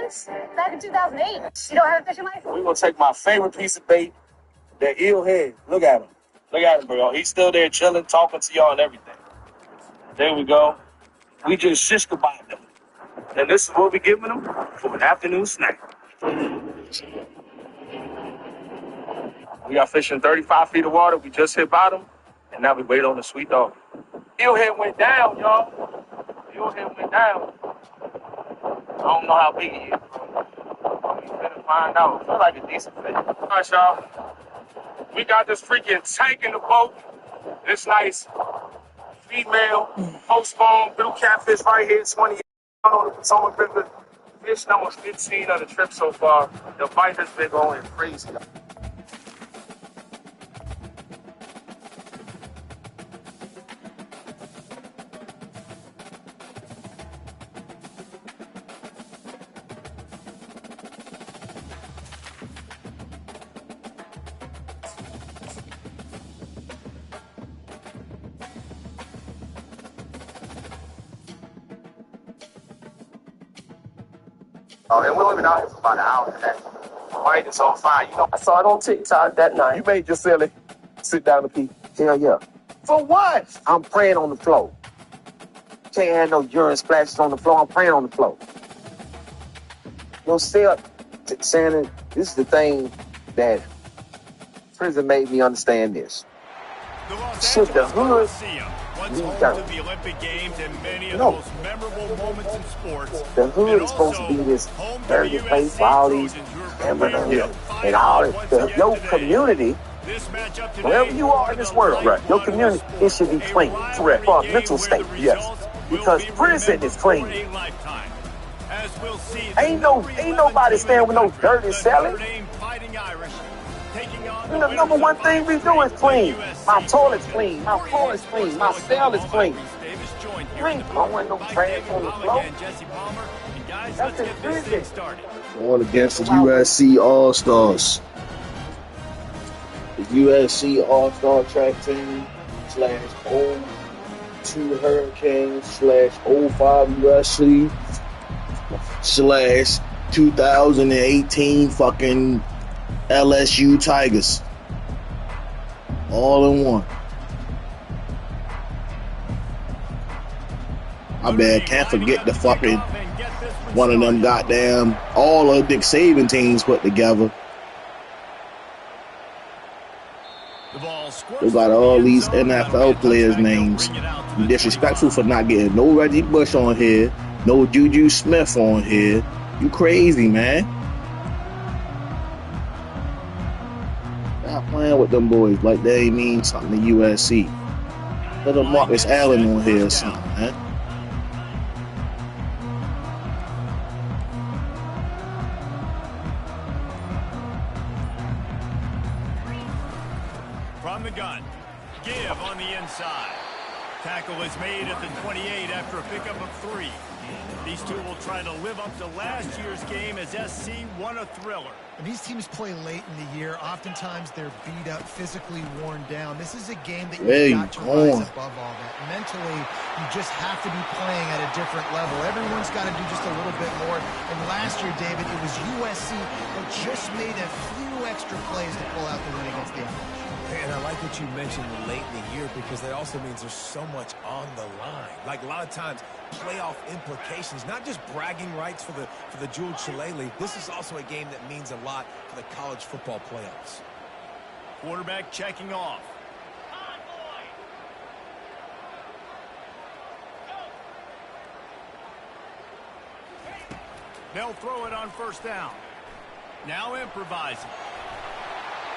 ice back in 2008. You don't have a fishing license? We're going to take my favorite piece of bait, that eel head. Look at him. Look at him, bro. He's still there chilling, talking to y'all and everything. There we go. We just shish kebabbed him. And this is what we're giving him for an afternoon snack. We are fishing 35 feet of water. We just hit bottom. And now we wait on the sweet dog. Eelhead went down, y'all. Eelhead went down. I don't know how big he is, bro. We finna find out. I feel like a decent fish. All right, y'all. We got this freaking tank in the boat. This nice female post-spawn blue catfish right here, 28 on the Potomac River. Fish number 15 of the trip so far. The bite has been going crazy. And we only been out here for about an hour and a half. The bite is on fire. You know, I saw it on TikTok that night. You made your silly sit down and pee. Hell yeah. For what? I'm praying on the floor. Can't have no urine splashes on the floor. I'm praying on the floor. No, still, Shannon, this is the thing that prison made me understand this. Shit, the hood. Once home to the Olympic Games and many of the most memorable moments in sports. The hood is supposed to be this dirty place for all these criminals and all this. Your community, wherever you are in this world, right? Your community, it should be clean. Correct. For a mental state, yes. Because prison is clean. Ain't nobody staying with no dirty cellar. And the number one thing we do is clean. My toilet's clean. My floor is clean. My cell is clean. You ain't throwing no trash on the floor. That's in prison. Going against the USC All-Stars. The USC All-Star track team / 02 Hurricanes / 05 USC / 2018 fucking LSU Tigers. All in one. I bet can't forget the fucking one of them goddamn all of Dick Saban teams put together. They got all these NFL players' names. You disrespectful for not getting no Reggie Bush on here, no Juju Smith on here. You crazy, man. Stop playing with them boys like they ain't mean something to USC. Let them Marcus Allen on here or something, man. From the gun, give on the inside. Tackle is made at the 28 after a pickup of 3. These two will try to live up to last year's game as SC won a thriller. And these teams play late in the year. Oftentimes they're beat up, physically worn down. This is a game that you've got to rise above all that. Mentally, you just have to be playing at a different level. Everyone's got to do just a little bit more. And last year, David, it was USC that just made a few extra plays to pull out the win against the Avalanche. And I like what you mentioned late in the year because that also means there's so much on the line. Like a lot of times, playoff implications, not just bragging rights for the Jules Shillelagh. This is also a game that means a lot for the college football playoffs. Quarterback checking off. They'll throw it on first down. Now improvising.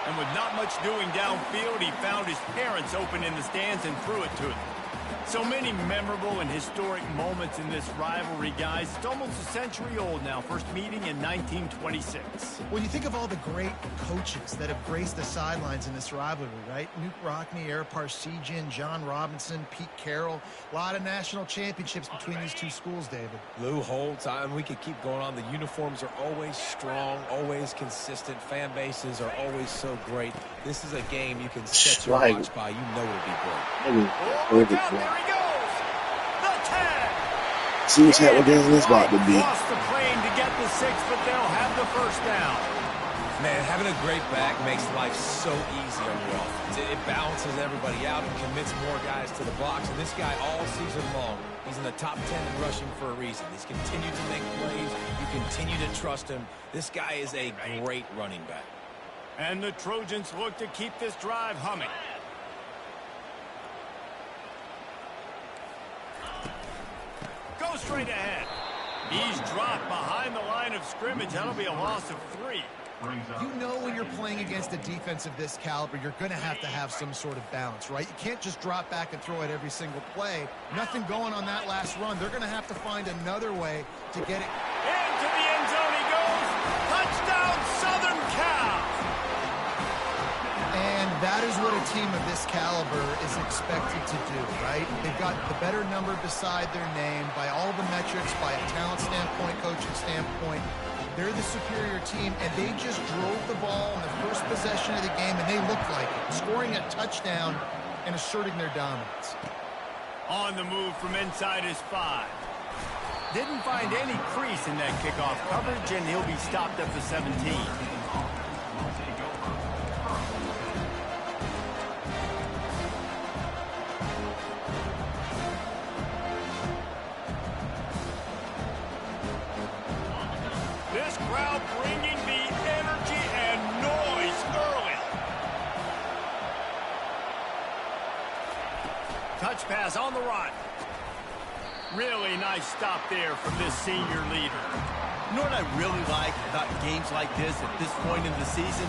And with not much doing downfield, he found his parents open in the stands and threw it to them. So many memorable and historic moments in this rivalry, guys. It's almost a century old now. First meeting in 1926. When you think of all the great coaches that have graced the sidelines in this rivalry, right? Newt Rockne, Eric Parseghian, John Robinson, Pete Carroll. A lot of national championships between these two schools, David. Lou Holtz, we could keep going on. The uniforms are always strong, always consistent. Fan bases are always so great. This is a game you can set your watch by. You know it'll be great. Look out, there he goes. The tag. See what's happening in this about to be. Cross the plane to get the 6, but they'll have the first down. Man, having a great back makes life so easy on your offense. It balances everybody out and commits more guys to the box. And this guy all season long, he's in the top 10 in rushing for a reason. He's continued to make plays. You continue to trust him. This guy is a great running back. And the Trojans look to keep this drive humming. Go straight ahead. He's dropped behind the line of scrimmage. That'll be a loss of 3. You know when you're playing against a defense of this caliber, you're going to have some sort of balance, right? You can't just drop back and throw it every single play. Nothing going on that last run. They're going to have to find another way to get it. Into the end zone he goes. Touchdown, Southern Cal. And that is what a team of this caliber is expected to do, right? They've got the better number beside their name by all the metrics, by a talent standpoint, coaching standpoint. They're the superior team, and they just drove the ball in the first possession of the game, and they looked like it, scoring a touchdown and asserting their dominance. On the move from inside his 5. Didn't find any crease in that kickoff coverage, and he'll be stopped at the 17. This crowd bringing the energy and noise early. Touch pass on the run. Really nice stop there from this senior leader. You know what I really like about games like this at this point in the season?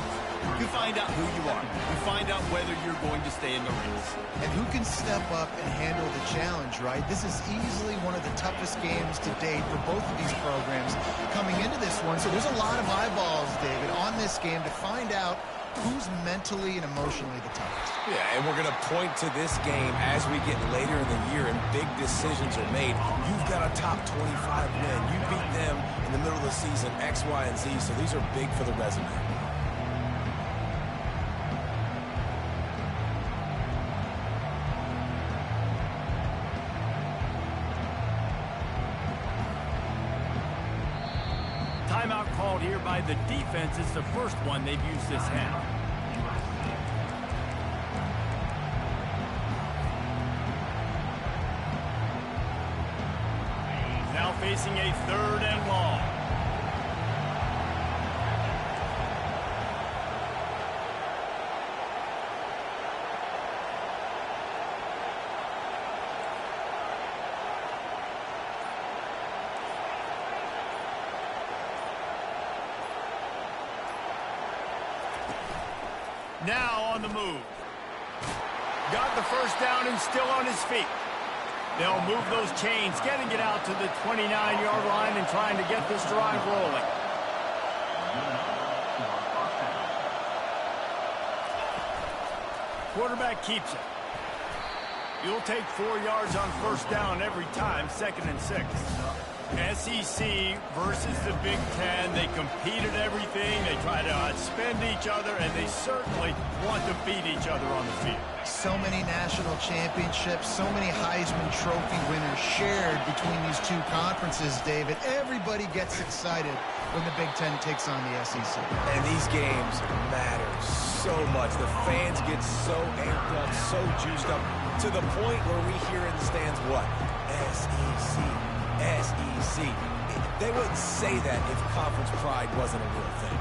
You find out who you are. You find out whether you're going to stay in the race. And who can step up and handle the challenge, right? This is easily one of the toughest games to date for both of these programs coming into this one. So there's a lot of eyeballs, David, on this game to find out who's mentally and emotionally the toughest. Yeah, and we're going to point to this game as we get later in the year and big decisions are made. You've got a top 25 win. You beat them in the middle of the season, X, Y, and Z, so these are big for the resume. Timeout called here by the defense. It's the first one they've used this half. Now facing a 3rd and long. Now on the move. Got the first down and still on his feet. They'll move those chains, getting it out to the 29-yard line and trying to get this drive rolling. Quarterback keeps it. You'll take 4 yards on first down every time, 2nd and 6. SEC versus the Big Ten. They compete at everything. They try to outspend each other, and they certainly want to beat each other on the field. So many national championships, so many Heisman Trophy winners shared between these two conferences, David. Everybody gets excited when the Big Ten takes on the SEC. And these games matter so much. The fans get so amped up, so juiced up, to the point where we hear in the stands, what? SEC. SEC. They wouldn't say that if conference pride wasn't a real thing.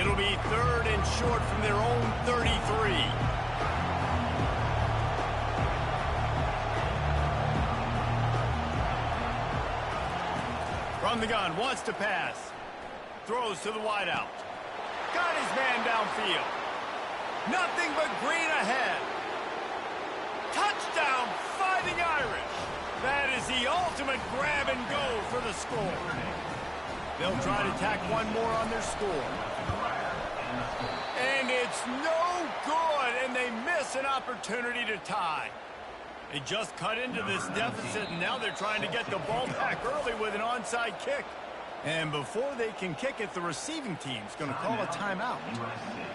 It'll be 3rd and short from their own 33. From the gun, wants to pass. Throws to the wideout. Got his man downfield. Nothing but green ahead. Touchdown, Fighting Irish. That is the ultimate grab and go for the score. They'll try to tack one more on their score. And it's no good, and they miss an opportunity to tie. They just cut into this deficit, and now they're trying to get the ball back early with an onside kick. And before they can kick it, the receiving team's going to call a timeout.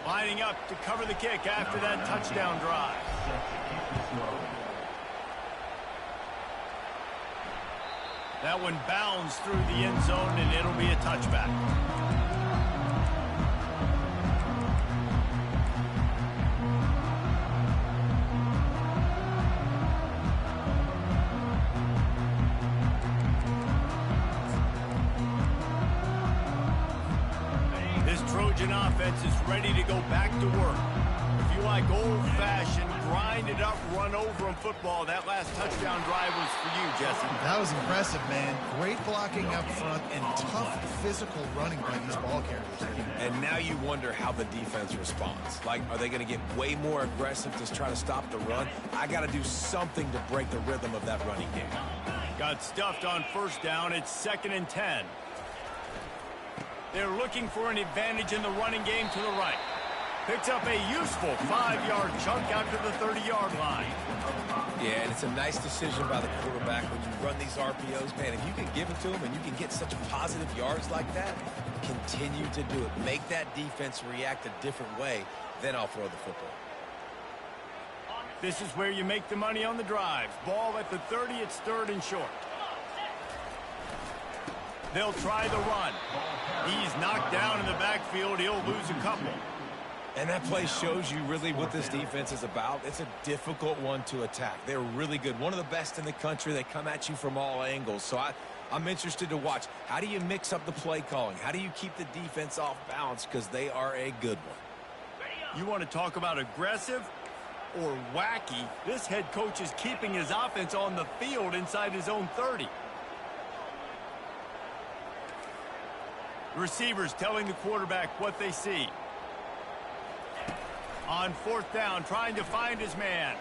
Lining up to cover the kick after that touchdown drive. That one bounds through the end zone, and it'll be a touchback. This Trojan offense is ready to go back to work. If you like old-fashioned, grind-it-up, run-over-'em football, that last touchdown drive was for you, Jesse. That was impressive, man. Great blocking up front and tough physical running by these ball carriers. And now you wonder how the defense responds. Like, are they going to get way more aggressive to try to stop the run? I got to do something to break the rhythm of that running game. Got stuffed on first down. It's 2nd and 10. They're looking for an advantage in the running game to the right. Picks up a useful 5-yard chunk out to the 30-yard line. Yeah, and it's a nice decision by the quarterback when you run these RPOs. Man, if you can give it to him and you can get such positive yards like that, continue to do it. Make that defense react a different way, then I'll throw the football. This is where you make the money on the drives. Ball at the 30, it's 3rd and short. They'll try the run. He's knocked down in the backfield. He'll lose a couple. And that play shows you really what this defense is about. It's a difficult one to attack. They're really good. One of the best in the country. They come at you from all angles. So I'm interested to watch. How do you mix up the play calling? How do you keep the defense off balance? Because they are a good one. You want to talk about aggressive or wacky? This head coach is keeping his offense on the field inside his own 30. Receivers telling the quarterback what they see. On 4th down, trying to find his man.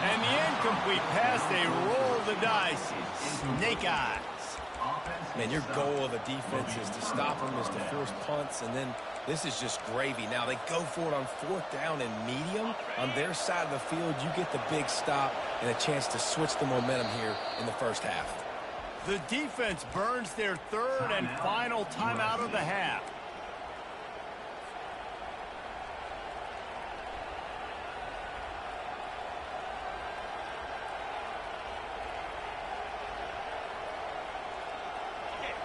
And the incomplete pass, they roll the dice. Snake eyes. Man, your goal of the defense is to stop them, is to force punts, and then this is just gravy. Now, they go for it on 4th down and medium. On their side of the field, you get the big stop and a chance to switch the momentum here in the first half. The defense burns their 3rd and final timeout of the half.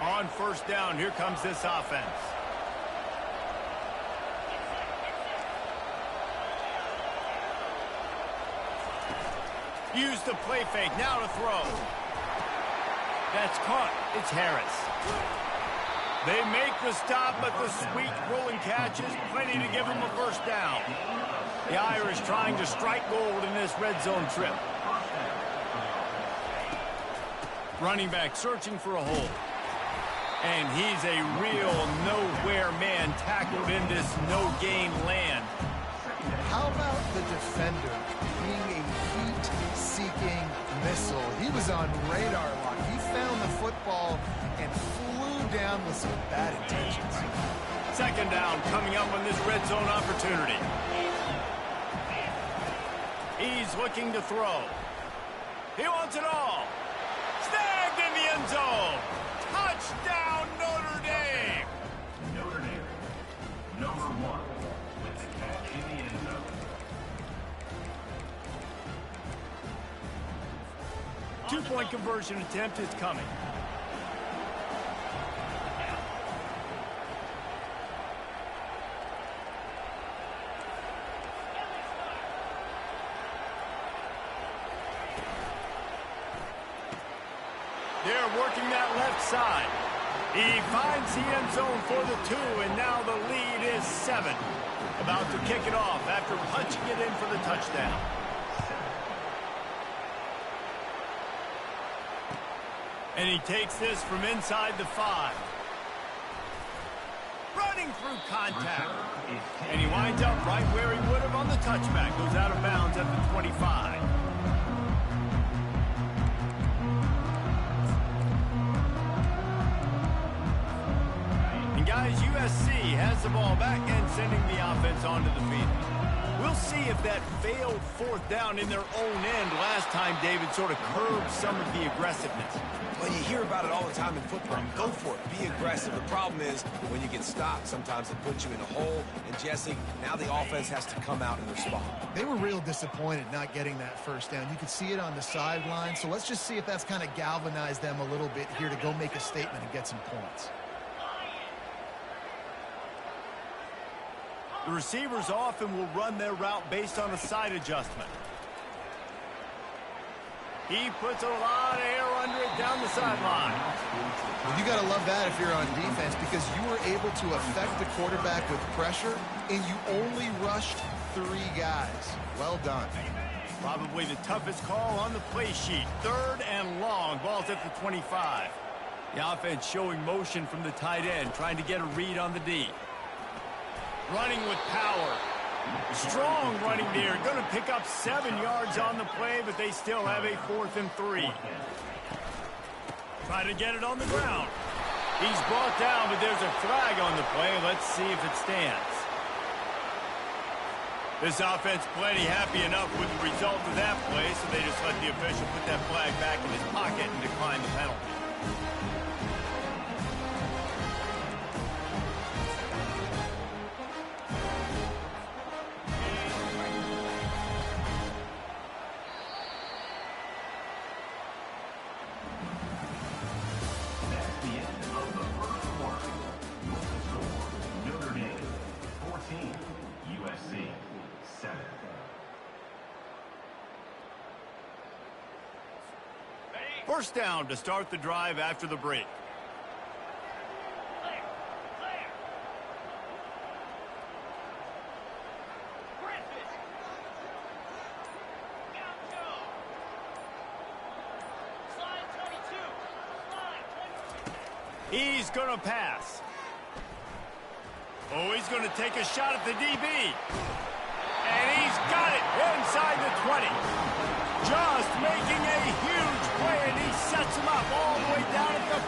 On 1st down, here comes this offense. Use the play fake, now to throw. That's caught. It's Harris. They make the stop, but the sweet rolling catch is plenty to give them a 1st down. The Irish trying to strike gold in this red zone trip. Running back searching for a hole. And he's a real nowhere man tackled in this no-gain land. How about the defender being a heat-seeking missile? He was on radar lock. He found the football and flew down with some bad intentions. 2nd down coming up on this red zone opportunity. He's looking to throw. He wants it all. Snagged in the end zone. Touchdown, Notre Dame! Notre Dame, #1 with the catch in the end zone. Two-point conversion attempt is coming. They're working that left side. He finds the end zone for the 2, and now the lead is 7. About to kick it off after punching it in for the touchdown. And he takes this from inside the 5. Running through contact. And he winds up right where he would have on the touchback. Goes out of bounds at the 25. Guys, USC has the ball back and sending the offense onto the field. We'll see if that failed fourth down in their own end last time, David, sort of curbed some of the aggressiveness. Well, you hear about it all the time in football. Go for it. Be aggressive. The problem is when you get stopped, sometimes it puts you in a hole. And, Jesse, now the offense has to come out and respond. They were real disappointed not getting that first down. You could see it on the sideline. So let's just see if that's kind of galvanized them a little bit here to go make a statement and get some points. The receivers often will run their route based on a side adjustment. He puts a lot of air under it down the sideline. Well, you got to love that if you're on defense because you were able to affect the quarterback with pressure, and you only rushed 3 guys. Well done. Probably the toughest call on the play sheet. 3rd and long. Ball's at the 25. The offense showing motion from the tight end, trying to get a read on the D. Running with power. Strong running there. Going to pick up 7 yards on the play, but they still have a 4th and 3. Try to get it on the ground. He's brought down, but there's a flag on the play. Let's see if it stands. This offense plenty happy enough with the result of that play, so they just let the official put that flag back in his pocket and decline the penalty. First down to start the drive after the break. He's going to pass. Oh, he's going to take a shot at the DB. And he's got it inside the 20. Just making a huge play, and he sets him up all the way down at the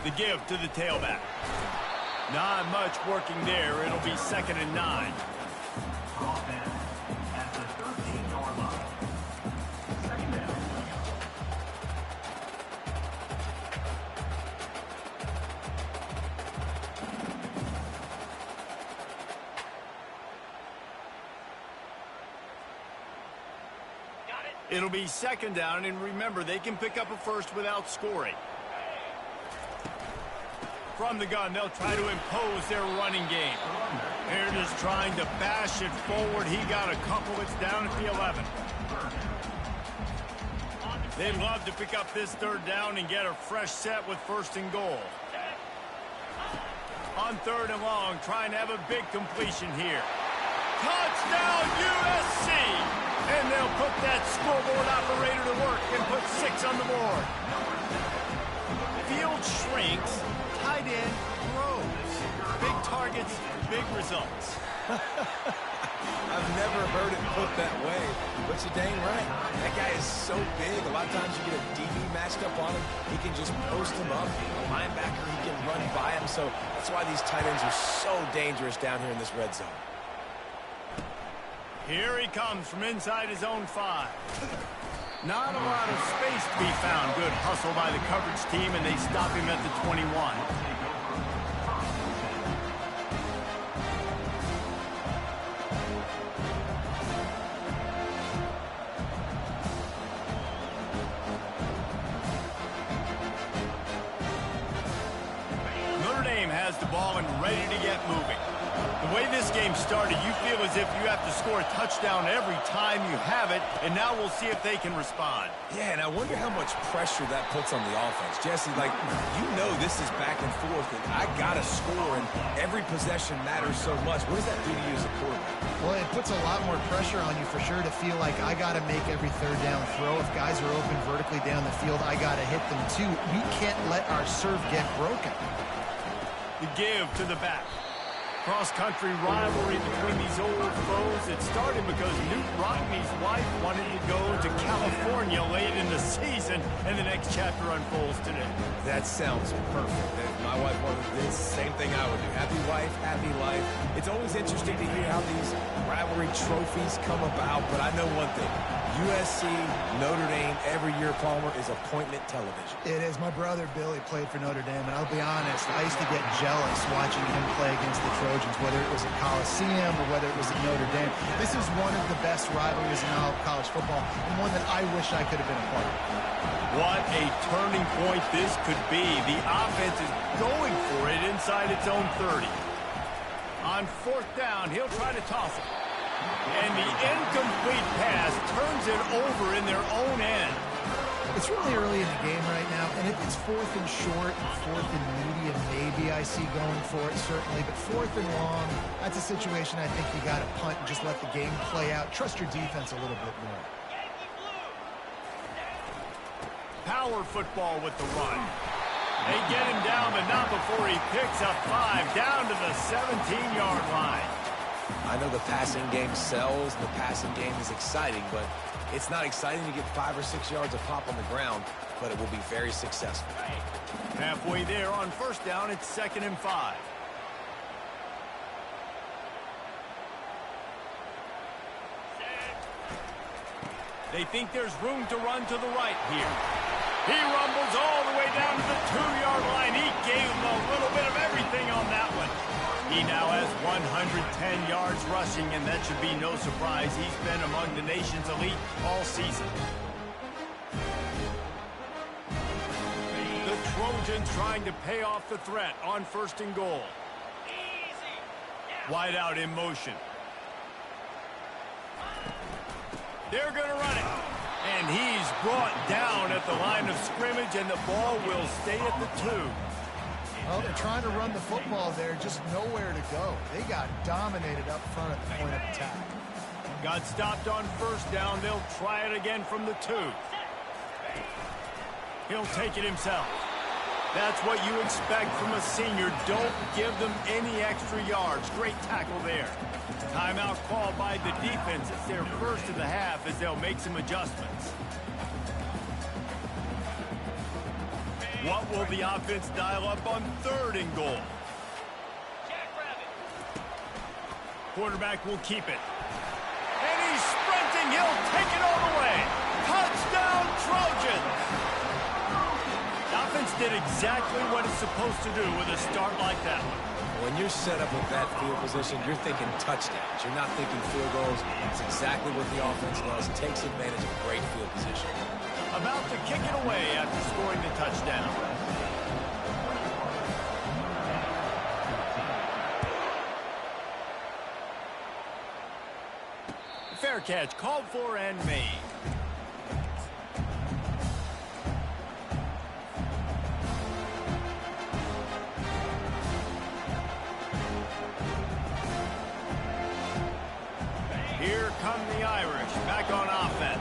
14. The give to the tailback. Not much working there. It'll be 2nd and 9. Offense at the 13-yard line. 2nd down. It'll be 2nd down, and remember, they can pick up a first without scoring. From the gun, they'll try to impose their running game. They're just trying to bash it forward. He got a couple. It's down at the 11. They'd love to pick up this 3rd down and get a fresh set with 1st and goal. On 3rd and long, trying to have a big completion here. Touchdown, USC! And they'll put that scoreboard operator to work and put 6 on the board. Field shrinks, tight end grows. Big targets, big results. I've never heard it put that way, but you're dang right. That guy is so big. A lot of times you get a DB matched up on him. He can just post him up. A linebacker, he can run by him. So that's why these tight ends are so dangerous down here in this red zone. Here he comes from inside his own 5. Not a lot of space to be found. Good hustle by the coverage team, and they stop him at the 21. Notre Dame has the ball and ready to get moving. The way this game started, you feel as if you have to score a touchdown every time you have it, and now we'll see if they can respond. Yeah, and I wonder how much pressure that puts on the offense. Jesse, like, you know this is back and forth, and I got to score, and every possession matters so much. What does that do to you as a quarterback? Well, it puts a lot more pressure on you for sure to feel like I got to make every 3rd down throw. If guys are open vertically down the field, I got to hit them too. We can't let our serve get broken. The give to the back. Cross-country rivalry between these old foes. It started because Newt Rockne's wife wanted to go to California California late in the season, and the next chapter unfolds today. That sounds perfect. If my wife wanted this, same thing I would do. Happy wife, happy life. It's always interesting to hear how these rivalry trophies come about, but I know one thing. USC, Notre Dame, every year, Palmer, is appointment television. It is. My brother Billy played for Notre Dame, and I'll be honest, I used to get jealous watching him play against the Trojans, whether it was at Coliseum or whether it was at Notre Dame. This is one of the best rivalries in all of college football, and one that I wish I could have been a part of. What a turning point this could be. The offense is going for it inside its own 30. On 4th down, he'll try to toss it. And the incomplete pass turns it over in their own end. It's really early in the game right now, and if it's 4th and short, 4th and medium, maybe I see going for it, certainly. But 4th and long, that's a situation I think you got to punt and just let the game play out. Trust your defense a little bit more. Power football with the run. They get him down, but not before he picks up 5 down to the 17-yard line. I know the passing game sells, and the passing game is exciting, but it's not exciting to get 5 or 6 yards of pop on the ground, but it will be very successful. Halfway there on 1st down, it's 2nd and 5. They think there's room to run to the right here. He rumbles all the way down to the 2-yard line. He gave him a little bit of everything on that one. He now has 110 yards rushing, and that should be no surprise. He's been among the nation's elite all season. The Trojans trying to pay off the threat on 1st and goal. Wide out in motion. They're going to run it. And he's brought down at the line of scrimmage, and the ball will stay at the 2. Well, they're trying to run the football there, just nowhere to go. They got dominated up front at the point of attack. Got stopped on 1st down. They'll try it again from the 2. He'll take it himself. That's what you expect from a senior. Don't give them any extra yards. Great tackle there. Timeout called by the defense. It's their first of the half as they'll make some adjustments. What will the offense dial up on 3rd and goal? Quarterback will keep it. And he's sprinting. He'll take it all the way. Touchdown, Trojans! The offense did exactly what it's supposed to do with a start like that one. When you're set up with that field position, you're thinking touchdowns. You're not thinking field goals. It's exactly what the offense does. Takes advantage of great field position. About to kick it away after scoring the touchdown. Fair catch called for and made. Here come the Irish back on offense.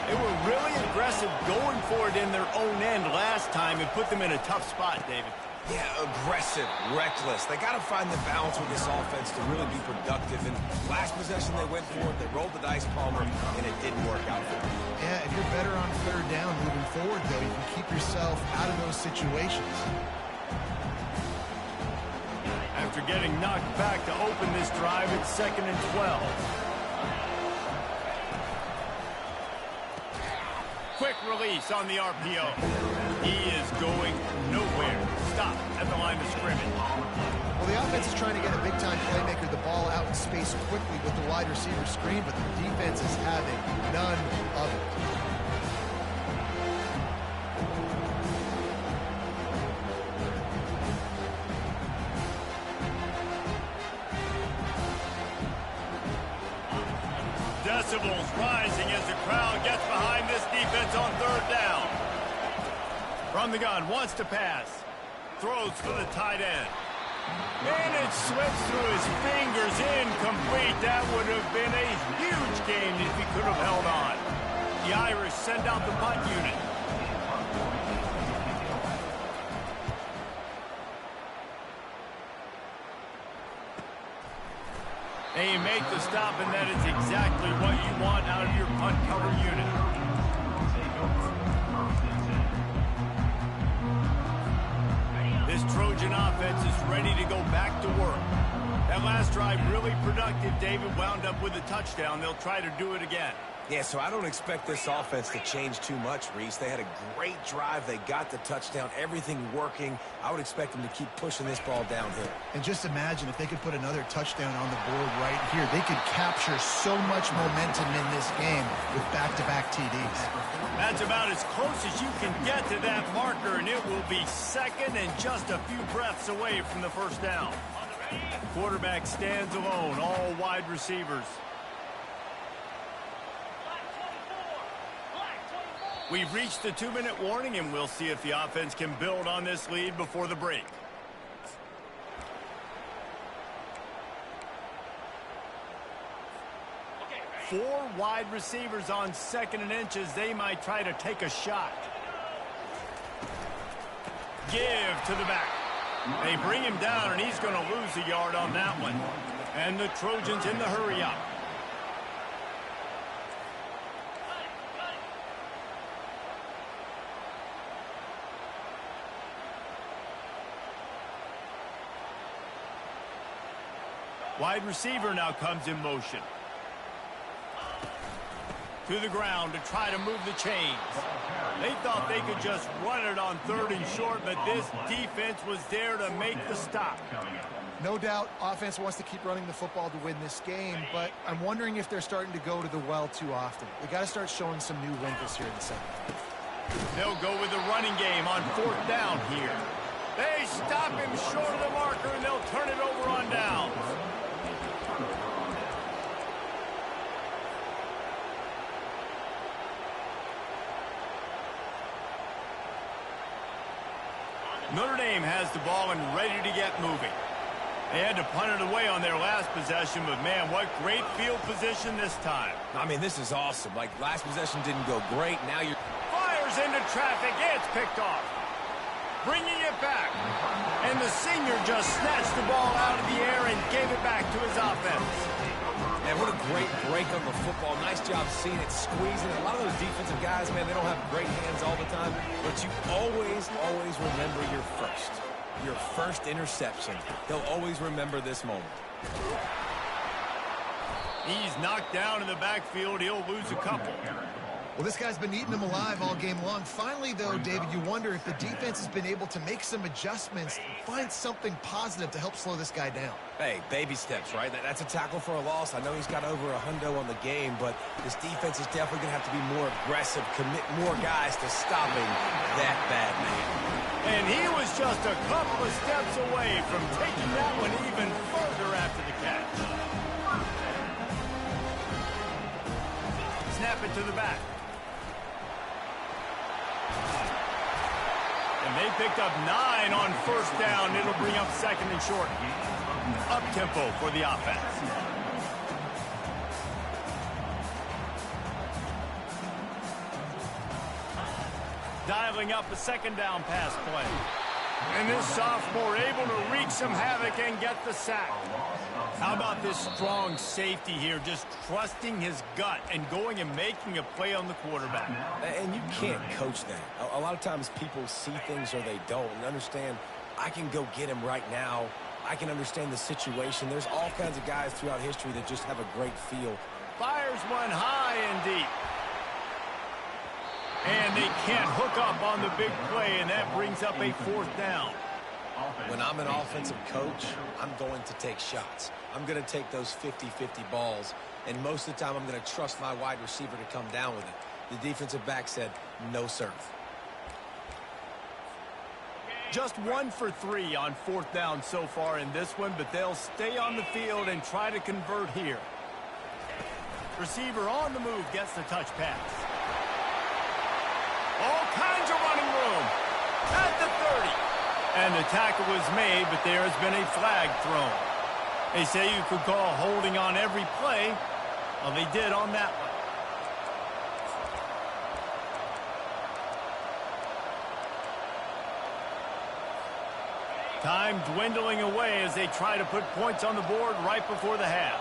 They were really aggressive going for it in their own end last time and put them in a tough spot, David. Yeah, aggressive, reckless. They got to find the balance with this offense to really be productive. And last possession they went for it, they rolled the dice, Palmer, and it didn't work out for them. Yeah, if you're better on 3rd down moving forward, though, you can keep yourself out of those situations. After getting knocked back to open this drive, it's 2nd and 12. Quick release on the RPO. He is going nowhere. Stop at the line of scrimmage. Well, the offense is trying to get a big-time playmaker the ball out in space quickly with the wide receiver screen, but the defense is having none of it. Decibels rising as the crowd gets behind this defense on 3rd down. From the gun, wants to pass. Throws for the tight end. And it slips through his fingers, incomplete. That would have been a huge gain if he could have held on. The Irish send out the punt unit. They make the stop, and that is exactly what you want out of your punt cover unit. ready to go back to work. That last drive really productive. David wound up with a touchdown. They'll try to do it again. Yeah, so I don't expect this offense to change too much, Reese. They had a great drive. They got the touchdown, everything working. I would expect them to keep pushing this ball downhill. And just imagine if they could put another touchdown on the board right here. They could capture so much momentum in this game with back-to-back TDs. That's about as close as you can get to that marker, and it will be second and just a few breaths away from the first down. Quarterback stands alone, all wide receivers. We've reached the 2-minute warning, and we'll see if the offense can build on this lead before the break. Four wide receivers on 2nd and inches. They might try to take a shot. Give to the back. They bring him down, and he's going to lose a yard on that one. And the Trojans in the hurry up. Wide receiver now comes in motion. To the ground to try to move the chains. They thought they could just run it on 3rd and short, but this defense was there to make the stop. No doubt, offense wants to keep running the football to win this game, but I'm wondering if they're starting to go to the well too often. They got to start showing some new wrinkles here in the second. They'll go with the running game on 4th down here. They stop him short of the marker, and they'll turn it over on downs. Notre Dame has the ball and ready to get moving. They had to punt it away on their last possession, but man, what great field position this time. I mean, this is awesome. Like, last possession didn't go great. Now you're... Fires into traffic. It's picked off. Bringing it back. And the senior just snatched the ball out of the air and gave it back to his offense. Man, what a great break on the football. Nice job seeing it, squeezing. A lot of those defensive guys, man, they don't have great hands all the time, but you always remember your first interception. They'll always remember this moment. He's knocked down in the backfield. He'll lose a couple. Well, this guy's been eating them alive all game long. Finally, though, David, you wonder if the defense has been able to make some adjustments, find something positive to help slow this guy down. Hey, baby steps, right? That's a tackle for a loss. I know he's got over $100 on the game, but this defense is definitely going to have to be more aggressive, commit more guys to stopping that bad man. And he was just a couple of steps away from taking that one even further after the catch. Snap it to the back. And they picked up 9 on 1st down. It'll bring up 2nd and short. Up-tempo for the offense. Dialing up a 2nd down pass play. And this sophomore able to wreak some havoc and get the sack. How about this strong safety here, just trusting his gut and going and making a play on the quarterback. And you can't coach that. A lot of times people see things or they don't. And understand, I can go get him right now. I can understand the situation. There's all kinds of guys throughout history that just have a great feel. Fires one high and deep. And they can't hook up on the big play, and that brings up a 4th down. When I'm an offensive coach, I'm going to take shots. I'm going to take those 50-50 balls, and most of the time I'm going to trust my wide receiver to come down with it. The defensive back said, no, sir. Just 1 for 3 on 4th down so far in this one, but they'll stay on the field and try to convert here. Receiver on the move gets the touch pass. All kinds of running room at the 30. And the tackle was made, but there has been a flag thrown. They say you could call holding on every play. Well, they did on that one. Time dwindling away as they try to put points on the board right before the half.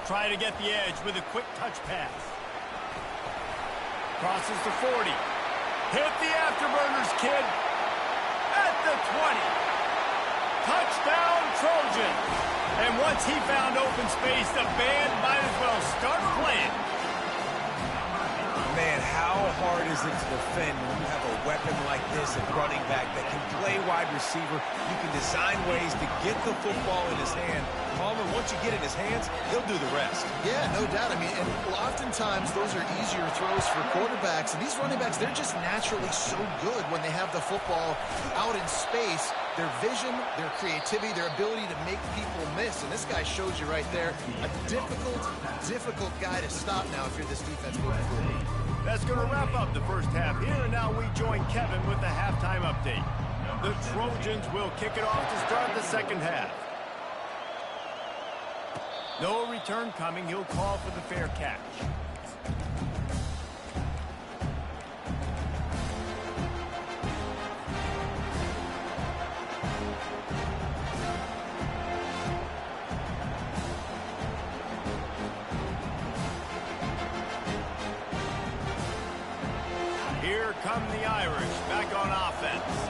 Try to get the edge with a quick touch pass. Crosses the 40. Hit the afterburners, kid. the 20. Touchdown, Trojan. And once he found open space, the band might as well start playing. Man, how hard is it to defend when you have a weapon like this at running back that can play wide receiver? You can design ways to get the football in his hand. Palmer, once you get it in his hands, he'll do the rest. Yeah, no doubt. I mean, and oftentimes those are easier throws for quarterbacks. And these running backs, they're just naturally so good when they have the football out in space. Their vision, their creativity, their ability to make people miss. And this guy shows you right there a difficult guy to stop now if you're this defense moving forward. That's going to wrap up the first half here, and now we join Kevin with the halftime update. The Trojans will kick it off to start the second half. No return coming. He'll call for the fair catch. Here come the Irish back on offense.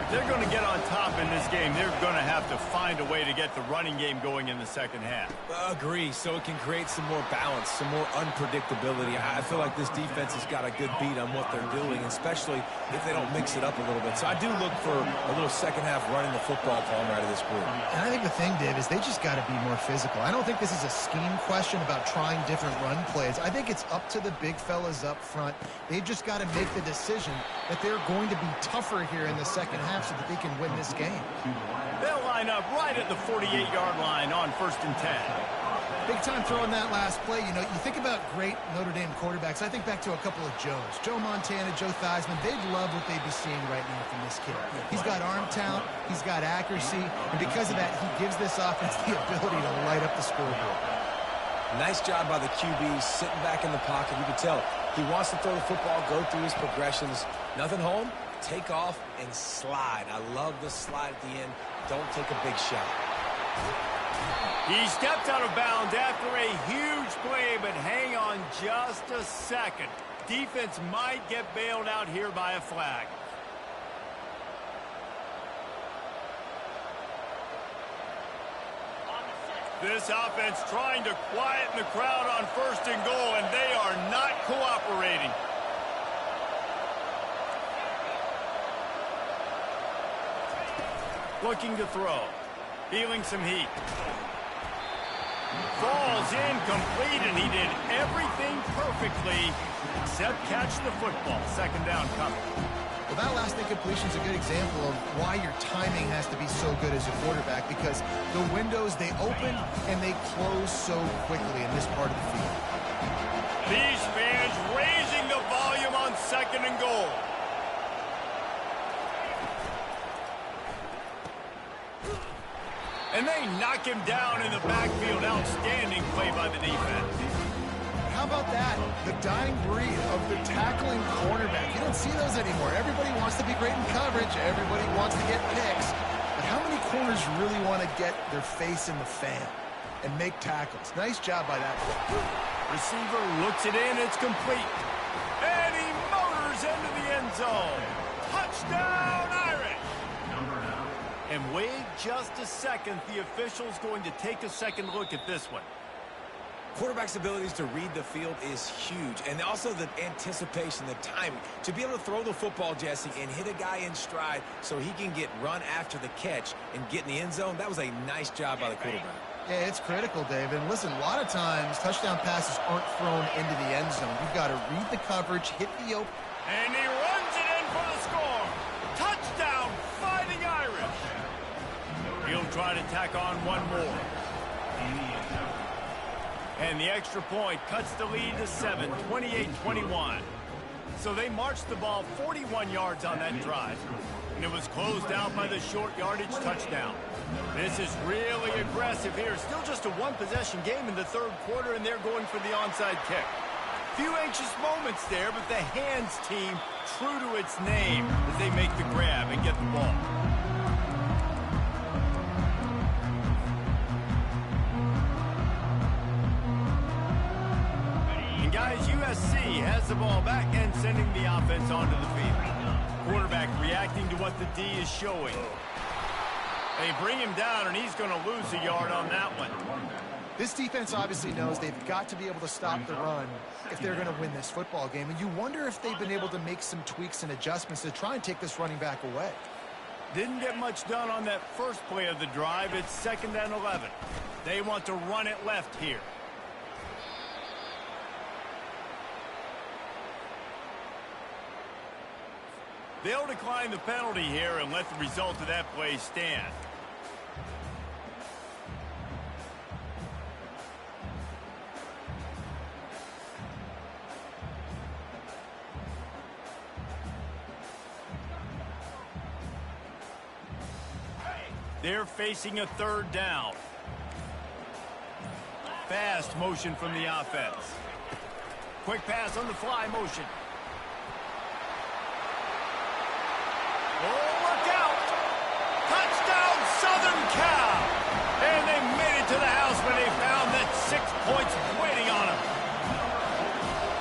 If they're going to get on top in this game, they're going to have to find a way to get the running game going in the second half. Agree, so it can create some more balance, some more unpredictability. I feel like this defense has got a good beat on what they're doing, especially if they don't mix it up a little bit. So I do look for a little second half running the football, Palmer, out of this group. And I think the thing, Dave, is they just got to be more physical. I don't think this is a scheme question about trying different run plays. I think it's up to the big fellas up front. They've just got to make the decision that they're going to be tougher here in the second half so that they can win this game. They'll line up right at the 48-yard line on 1st and 10. Big time throw in that last play. You know, you think about great Notre Dame quarterbacks. I think back to a couple of Joes. Joe Montana, Joe Theismann. They'd love what they'd be seeing right now from this kid. He's got arm talent. He's got accuracy. And because of that, he gives this offense the ability to light up the scoreboard. Nice job by the QB, sitting back in the pocket. You can tell he wants to throw the football, go through his progressions. Nothing home, take off, and slide. I love the slide at the end. Don't take a big shot. He stepped out of bounds after a huge play, but hang on just a second. Defense might get bailed out here by a flag. This offense trying to quieten the crowd on 1st and goal, and they are not cooperating. Looking to throw. Feeling some heat. Falls incomplete, and he did everything perfectly except catch the football. Second down coming. Well, that last incompletion is a good example of why your timing has to be so good as a quarterback, because the windows, they open and they close so quickly in this part of the field. These fans raising the volume on 2nd and goal. And they knock him down in the backfield. Outstanding play by the defense. How about that? The dying breed of the tackling cornerback. You don't see those anymore. Everybody wants to be great in coverage. Everybody wants to get picks. But how many corners really want to get their face in the fan and make tackles? Nice job by that play. Receiver looks it in. It's complete. And he motors into the end zone. Touchdown, Irish. And wait just a second. The official's going to take a second look at this one. Quarterback's abilities to read the field is huge. And also the anticipation, the timing. To be able to throw the football, Jesse, and hit a guy in stride so he can get run after the catch and get in the end zone, that was a nice job by the quarterback. Yeah, it's critical, Dave. And listen, a lot of times touchdown passes aren't thrown into the end zone. You've got to read the coverage, hit the open. And he runs it in for the score. Touchdown, Fighting Irish. He'll try to tack on one more. And the extra point cuts the lead to 7, 28-21. So they marched the ball 41 yards on that drive. And it was closed out by the short yardage touchdown. This is really aggressive here. Still just a one-possession game in the 3rd quarter, and they're going for the onside kick. Few anxious moments there, but the hands team true to its name as they make the grab and get the ball. And guys, USC has the ball back and sending the offense onto the field. quarterback reacting to what the D is showing. They bring him down, and he's going to lose a yard on that one. This defense obviously knows they've got to be able to stop the run if they're going to win this football game. And you wonder if they've been able to make some tweaks and adjustments to try and take this running back away. Didn't get much done on that first play of the drive. It's 2nd and 11. They want to run it left here. They'll decline the penalty here and let the result of that play stand. They're facing a 3rd down. Fast motion from the offense. Quick pass on the fly motion. Oh, look out! Touchdown, Southern Cal! And they made it to the house when they found that 6 points waiting on them.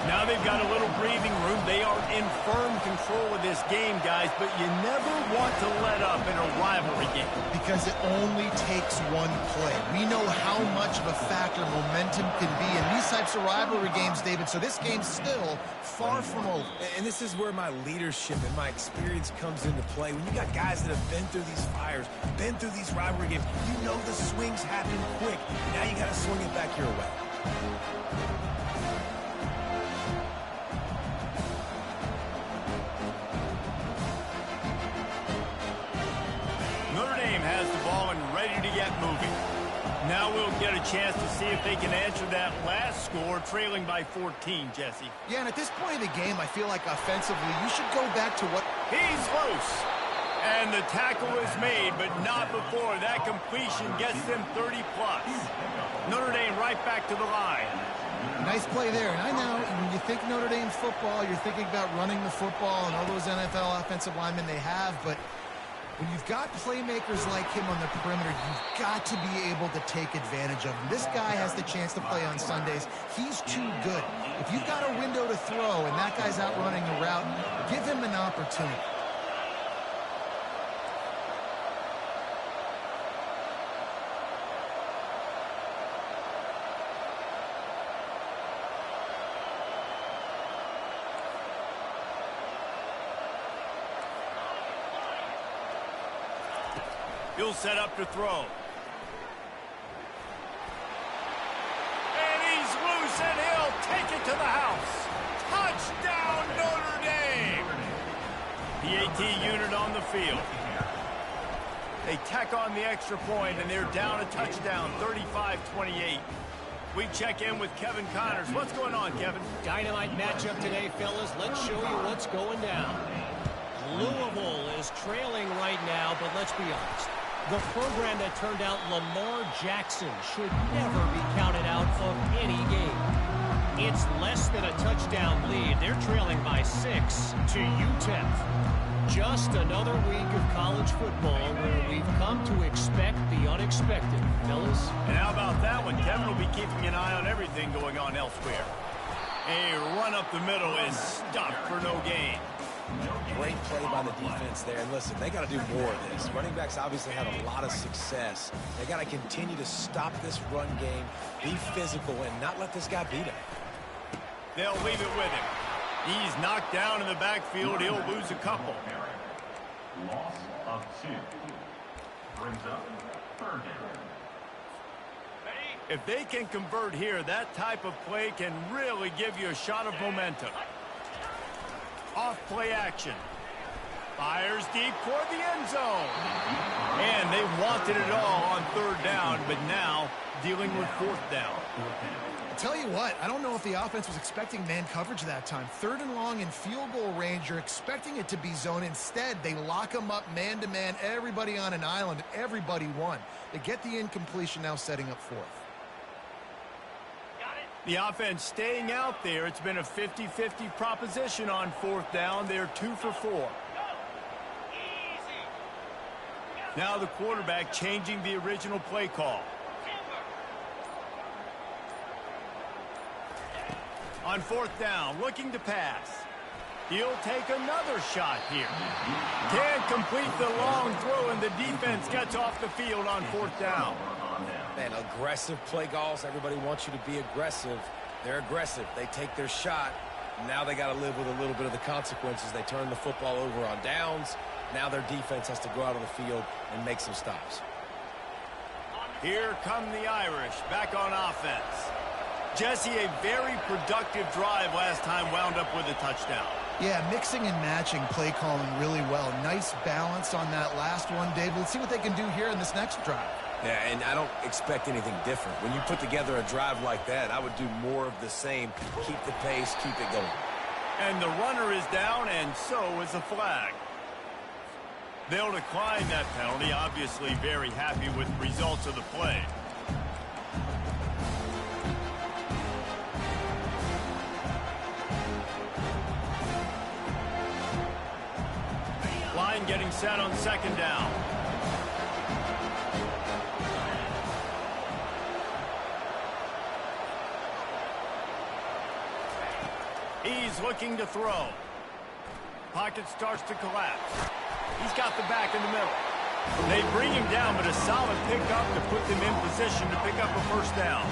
Now they've got a little breathing room. They are in firm control of this game, guys, but you never want to let up in a rivalry game. Because it only takes one play. We know how much of a factor momentum can be in these types of rivalry games, David, so this game's still far from over. And this is where my leadership and my experience comes into play. When you got guys that have been through these fires, been through these rivalry games, you know the swings happen quick. Now you got to swing it back your way. Has the ball and ready to get moving. Now we'll get a chance to see if they can answer that last score, trailing by 14, Jesse. Yeah, and at this point of the game, I feel like offensively, you should go back to what... He's loose. And the tackle is made, but not before that completion gets them 30-plus. Notre Dame right back to the line. Nice play there. And I know when you think Notre Dame football, you're thinking about running the football and all those NFL offensive linemen they have, but when you've got playmakers like him on the perimeter, you've got to be able to take advantage of him. This guy has the chance to play on Sundays. He's too good. If you've got a window to throw and that guy's out running the route, give him an opportunity. He'll set up to throw. And he's loose, and he'll take it to the house. Touchdown, Notre Dame! The AT unit on the field. They tack on the extra point, and they're down a touchdown, 35-28. We check in with Kevin Connors. What's going on, Kevin? Dynamite matchup today, fellas. Let's show you what's going down. Louisville is trailing right now, but let's be honest. The program that turned out Lamar Jackson should never be counted out of any game. It's less than a touchdown lead. They're trailing by 6 to UTEP. Just another week of college football where we've come to expect the unexpected, fellas. And how about that one? Kevin will be keeping an eye on everything going on elsewhere. A run up the middle is stopped for no gain. Great play by the defense there. And listen, they got to do more of this. Running backs obviously had a lot of success. They got to continue to stop this run game, be physical, and not let this guy beat him. They'll leave it with him. He's knocked down in the backfield. He'll lose a couple. Loss of 2. Brings up 3rd down. If they can convert here, that type of play can really give you a shot of momentum. Off play action. Fires deep toward the end zone. And they wanted it all on 3rd down, but now dealing with 4th down. I'll tell you what, I don't know if the offense was expecting man coverage that time. 3rd and long in field goal range, you're expecting it to be zone. Instead, they lock them up man-to-man, everybody on an island, everybody won. They get the incompletion, now setting up 4th. The offense staying out there. It's been a 50-50 proposition on 4th down. They're 2 for 4. Now the quarterback changing the original play call. On 4th down, looking to pass. He'll take another shot here. Can't complete the long throw, and the defense gets off the field on 4th down. Man, aggressive play calls. Everybody wants you to be aggressive. They're aggressive. They take their shot. Now they got to live with a little bit of the consequences. They turn the football over on downs. Now their defense has to go out on the field and make some stops. Here come the Irish back on offense. Jesse, a very productive drive last time wound up with a touchdown. Yeah, mixing and matching play calling really well. Nice balance on that last one, Dave. Let's see what they can do here in this next drive. Yeah, and I don't expect anything different. When you put together a drive like that, I would do more of the same. Keep the pace, keep it going. And the runner is down, and so is a flag. They'll decline that penalty, obviously very happy with the results of the play. Line getting set on 2nd down. He's looking to throw. Pocket starts to collapse. He's got the back in the middle. They bring him down, but a solid pickup to put them in position to pick up a 1st down.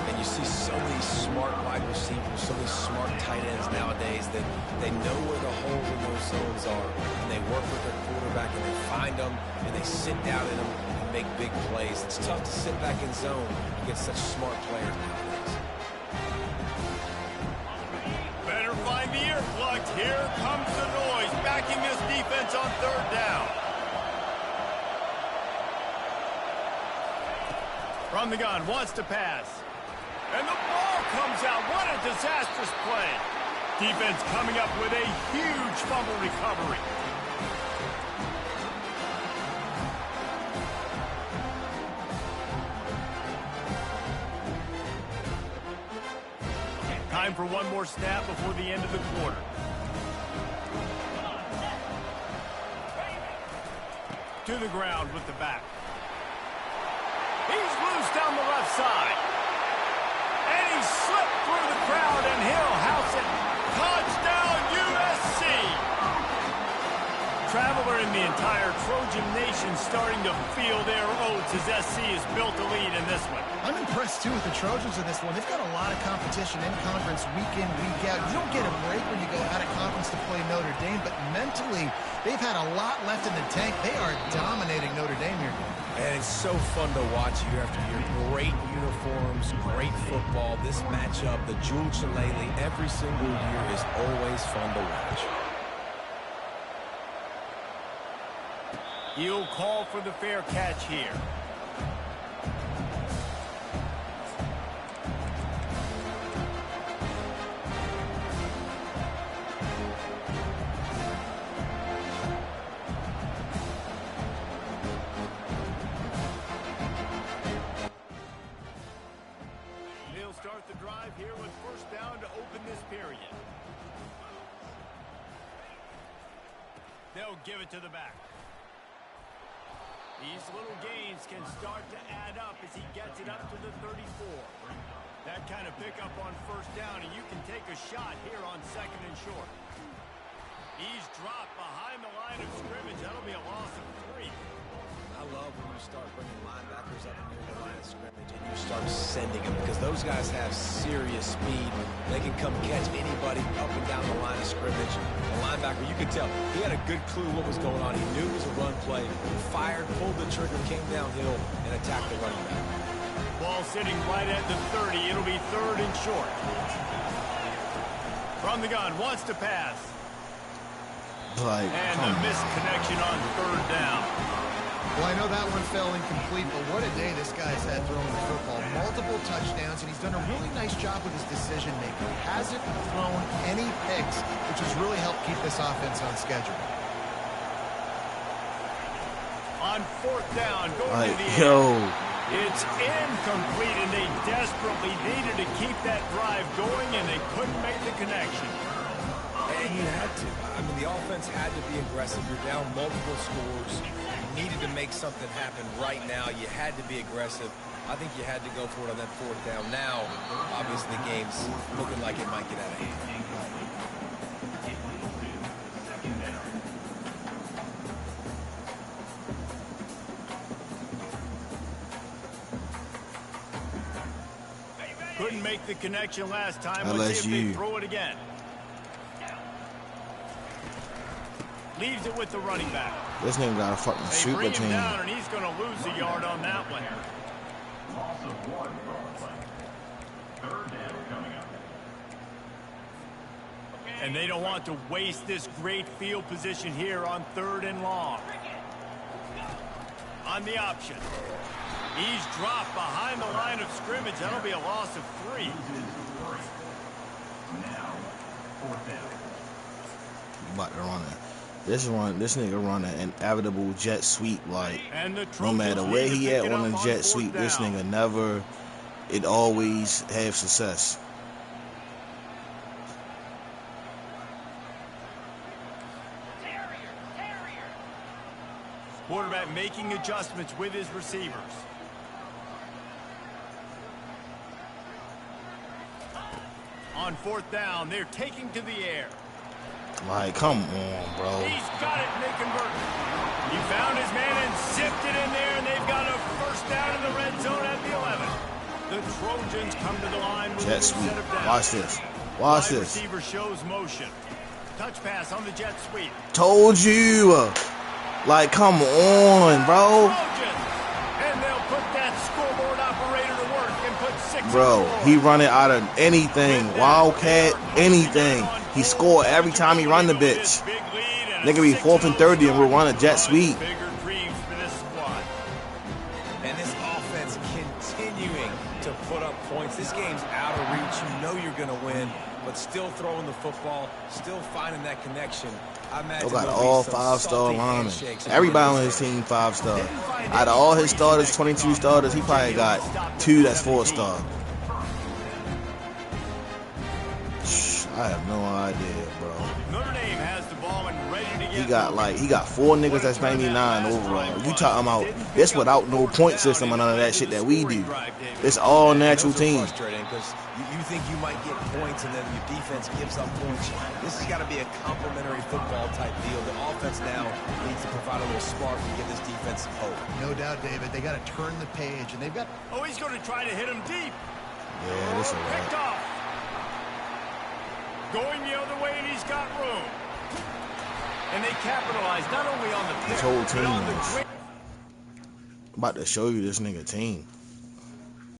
And you see so many smart wide receivers, so many smart tight ends nowadays that they know where the holes in those zones are. And they work with their quarterback, and they find them, and they sit down in them and make big plays. It's tough to sit back in zone against such smart players nowadays. Better find the earplugs. Here comes the noise, backing this defense on 3rd down. From the gun, wants to pass. And the ball comes out. What a disastrous play. Defense coming up with a huge fumble recovery. Time for one more snap before the end of the quarter. To the ground with the back. He's loose down the left side. And he slipped through the crowd, and he'll house it. Touchdown, USC! Traveler and the entire Trojan Nation starting to feel their oats as SC has built a lead in this one. I'm impressed, too, with the Trojans in this one. They've got a lot of competition in conference week in, week out. You don't get a break when you go out of conference to play Notre Dame, but mentally, they've had a lot left in the tank. They are dominating Notre Dame here. And it's so fun to watch year after year. Great uniforms, great football. This matchup, the Jules Shillelagh, every single year is always fun to watch. He'll call for the fair catch here. They'll start the drive here with 1st down to open this period. They'll give it to the back. These little gains can start to add up as he gets it up to the 34. That kind of pickup on 1st down, and you can take a shot here on 2nd and short. He's dropped behind the line of scrimmage. That'll be a loss of 3. I love when you start bringing linebackers up near the line of scrimmage and you start sending them, because those guys have serious speed. They can come catch anybody up and down the line of scrimmage. The linebacker, you could tell, he had a good clue what was going on. He knew it was a run play. He fired, pulled the trigger, came downhill, and attacked the running back. Ball sitting right at the 30. It'll be 3rd and short. From the gun, wants to pass. And the missed connection on 3rd down. Well, I know that one fell incomplete, but what a day this guy's had throwing the football. Multiple touchdowns, and he's done a really nice job with his decision-making. Hasn't thrown any picks, which has really helped keep this offense on schedule. On 4th down, going to the end. It's incomplete, and they desperately needed to keep that drive going, and they couldn't make the connection. And you had to. I mean, the offense had to be aggressive. You're down multiple scores. You needed to make something happen right now. You had to be aggressive. I think you had to go for it on that 4th down. Now, obviously, the game's looking like it might get out of hand. Couldn't make the connection last time. Let's see if they throw it again. Leaves it with the running back. This nigga got a fucking super team. Him down and he's going to lose a yard on that one. Loss of 1 play. Third down coming up. And they don't want to waste this great field position here on 3rd and long. On the option. He's dropped behind the line of scrimmage. That'll be a loss of 3. Now, 4th down. About to run it. This nigga running an inevitable jet sweep. Like, no matter where he at on the jet sweep, this nigga never, it always have success. Quarterback making adjustments with his receivers. On 4th down, they're taking to the air. Like, come on, bro. He's got it, and they convert. He found his man and zipped it in there, and they've got a 1st down in the red zone at the 11. The Trojans come to the line with jet sweep. Watch this. Watch this. Receiver shows motion. Touch pass on the jet sweep. Told you. Like, come on, bro. And they'll put that scoreboard operator to work and put 6. Bro, he running out of anything. Wildcat, anything. He scored every time he run the bitch. Nigga be 4th and 30 and we'll run a jet sweep. And this offense continuing to put up points. This game's out of reach. You know you're going to win, but still throwing the football, still finding that connection. I imagine got all 5-star linemen. Everybody on his team 5-star. Out of all his starters, 22 starters, he probably got 2 that's 4-star. I have no idea, bro. Notre Dame has the ball and ready to get he got 4 niggas that's 99 overall. You talking about this without no point system and none of that shit that we do. It's all natural team. Because you think you might get points and then your defense gives up points. This has got to be a complementary football type deal. The offense now needs to provide a little spark and give this defense some hope. No doubt, David. They got to turn the page, and they've got. Oh, he's going to try to hit him deep. Yeah, this is picked off. Going the other way, and he's got room. And they capitalize not only on the pick, this whole but on the team is. I'm about to show you this nigga team.